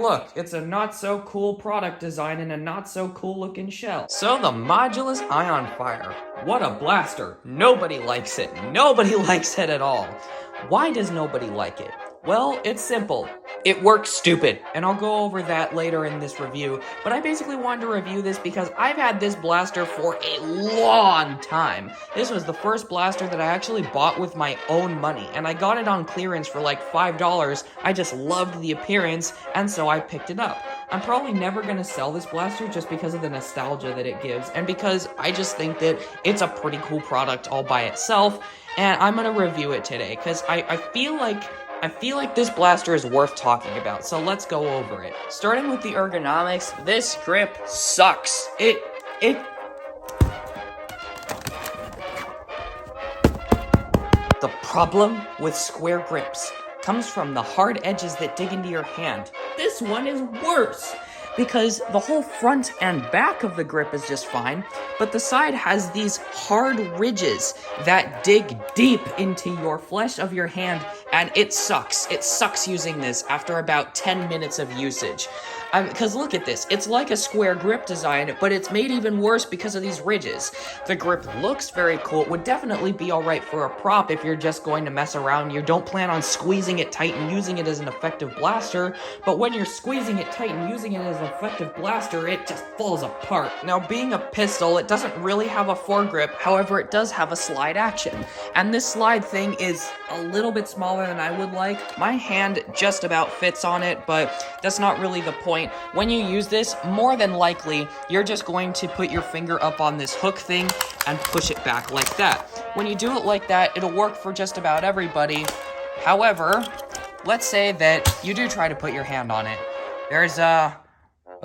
look, it's a not-so-cool product design in a not-so-cool-looking shell. So the Modulus Ionfire. What a blaster. Nobody likes it. Nobody likes it at all. Why does nobody like it? Well, it's simple. It works stupid, and I'll go over that later in this review, but I basically wanted to review this because I've had this blaster for a long time. This was the first blaster that I actually bought with my own money, and I got it on clearance for like $5. I just loved the appearance, and so I picked it up. I'm probably never going to sell this blaster just because of the nostalgia that it gives, and because I just think that it's a pretty cool product all by itself, and I'm going to review it today, because I feel like this blaster is worth talking about, so let's go over it. Starting with the ergonomics, this grip sucks. The problem with square grips comes from the hard edges that dig into your hand. This one is worse, because the whole front and back of the grip is just fine, but the side has these hard ridges that dig deep into your flesh of your hand, and it sucks. It sucks using this after about 10 minutes of usage. Because look at this, it's like a square grip design, but it's made even worse because of these ridges. The grip looks very cool. It would definitely be alright for a prop if you're just going to mess around. You don't plan on squeezing it tight and using it as an effective blaster, but when you're squeezing it tight and using it as an effective blaster, it just falls apart. Now, being a pistol, it doesn't really have a foregrip, however, it does have a slide action. And this slide thing is a little bit smaller than I would like. My hand just about fits on it, but that's not really the point. When you use this, more than likely, you're just going to put your finger up on this hook thing and push it back like that. When you do it like that, it'll work for just about everybody. However, let's say that you do try to put your hand on it. There's a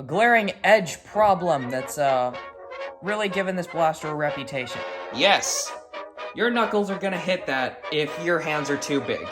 glaring edge problem that's really given this blaster a reputation. Yes, your knuckles are gonna hit that if your hands are too big.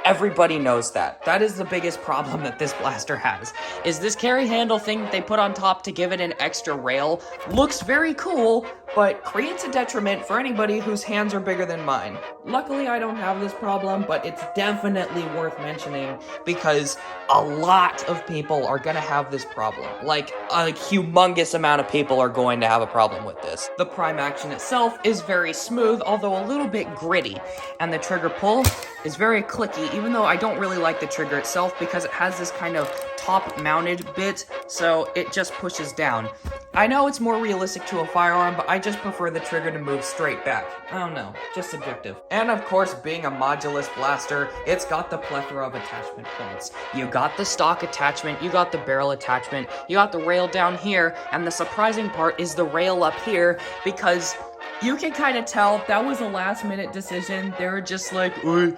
Everybody knows that. That is the biggest problem that this blaster has, is this carry handle thing that they put on top to give it an extra rail. Looks very cool, but creates a detriment for anybody whose hands are bigger than mine. Luckily, I don't have this problem, but it's definitely worth mentioning because a lot of people are gonna have this problem. Like, a humongous amount of people are going to have a problem with this. The prime action itself is very smooth, although a little bit gritty, and the trigger pull is very clicky, even though I don't really like the trigger itself because it has this kind of top-mounted bit, so it just pushes down. I know it's more realistic to a firearm, but I just prefer the trigger to move straight back. I don't know, just subjective. And of course, being a Modulus blaster, it's got the plethora of attachment points. You got the stock attachment, you got the barrel attachment, you got the rail down here, and the surprising part is the rail up here, because you can kind of tell that was a last-minute decision. They were just like, "Oi,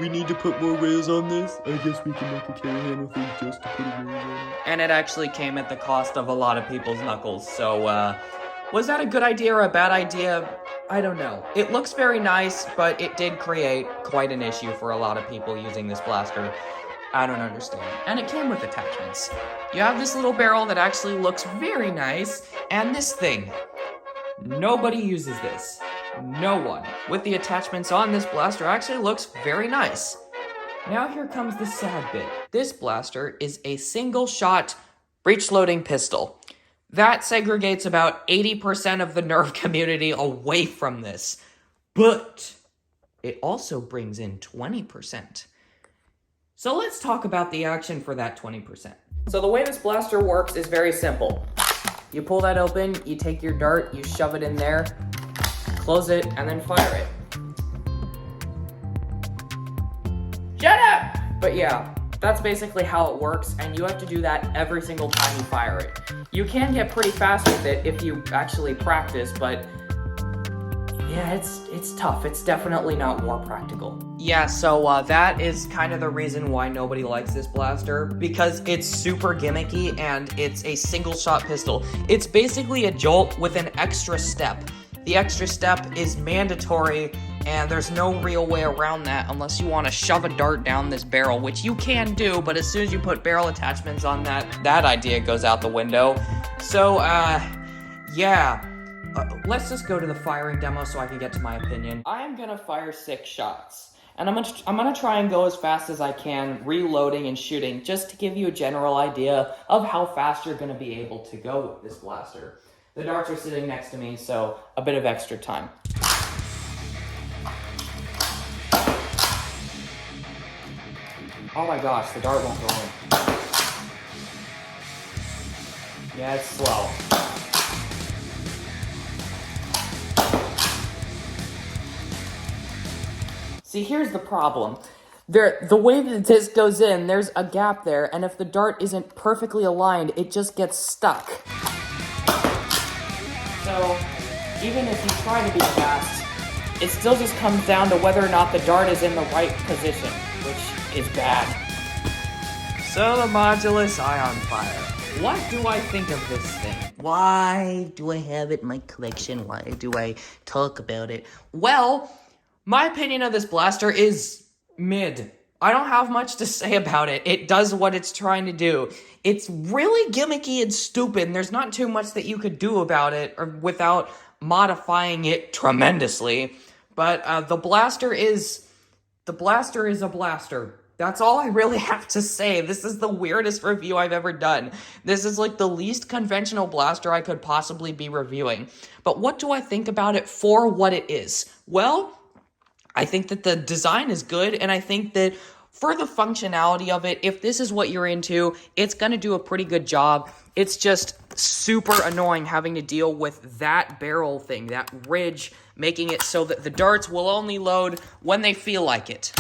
we need to put more rails on this. I guess we can make a carry handle thing just to put a rail on it." And it actually came at the cost of a lot of people's knuckles. So, was that a good idea or a bad idea? I don't know. It looks very nice, but it did create quite an issue for a lot of people using this blaster. I don't understand. And it came with attachments. You have this little barrel that actually looks very nice, and this thing. Nobody uses this. No one. With the attachments on, this blaster actually looks very nice. Now here comes the sad bit. This blaster is a single-shot breech-loading pistol. That segregates about 80% of the Nerf community away from this. But it also brings in 20%. So let's talk about the action for that 20%. So the way this blaster works is very simple. You pull that open, you take your dart, you shove it in there, close it, and then fire it. Shut up! But yeah, that's basically how it works, and you have to do that every single time you fire it. You can get pretty fast with it if you actually practice, but yeah, it's tough. It's definitely not war practical. Yeah, so that is kind of the reason why nobody likes this blaster, because it's super gimmicky and it's a single shot pistol. It's basically a jolt with an extra step. The extra step is mandatory, and there's no real way around that unless you want to shove a dart down this barrel, which you can do, but as soon as you put barrel attachments on that idea goes out the window. So, yeah. Let's just go to the firing demo so I can get to my opinion. I am gonna fire 6 shots. And I'm gonna try and go as fast as I can, reloading and shooting, just to give you a general idea of how fast you're gonna be able to go with this blaster. The darts are sitting next to me, so a bit of extra time. Oh my gosh, the dart won't go in. Yeah, it's slow. See, here's the problem. The way that this goes in, there's a gap there, and if the dart isn't perfectly aligned, it just gets stuck. So, even if you try to be fast, it still just comes down to whether or not the dart is in the right position, which is bad. So the Modulus Ionfire. What do I think of this thing? Why do I have it in my collection? Why do I talk about it? Well, my opinion of this blaster is mid. I don't have much to say about it. It does what it's trying to do. It's really gimmicky and stupid, and there's not too much that you could do about it or without modifying it tremendously. But the blaster is a blaster. That's all I really have to say. This is the weirdest review I've ever done. This is like the least conventional blaster I could possibly be reviewing. But what do I think about it for what it is? Well, I think that the design is good, and I think that for the functionality of it, if this is what you're into, it's going to do a pretty good job. It's just super annoying having to deal with that barrel thing, that ridge, making it so that the darts will only load when they feel like it.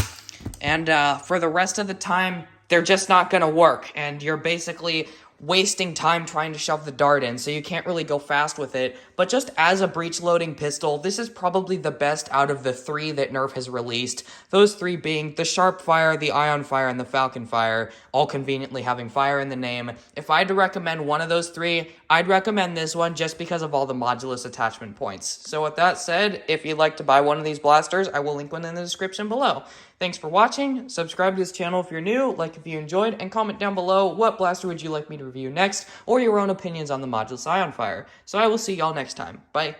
And for the rest of the time, they're just not going to work, and you're basically wasting time trying to shove the dart in, so you can't really go fast with it. But just as a breech-loading pistol, this is probably the best out of the three that Nerf has released. Those three being the Sharpfire, the Ionfire, and the Falconfire, all conveniently having fire in the name. If I had to recommend one of those three, I'd recommend this one just because of all the Modulus attachment points. So with that said, if you'd like to buy one of these blasters, I will link one in the description below. Thanks for watching. Subscribe to this channel if you're new, like if you enjoyed, and comment down below what blaster would you like me to review next, or your own opinions on the Modulus Ionfire. So I will see y'all next time. Bye.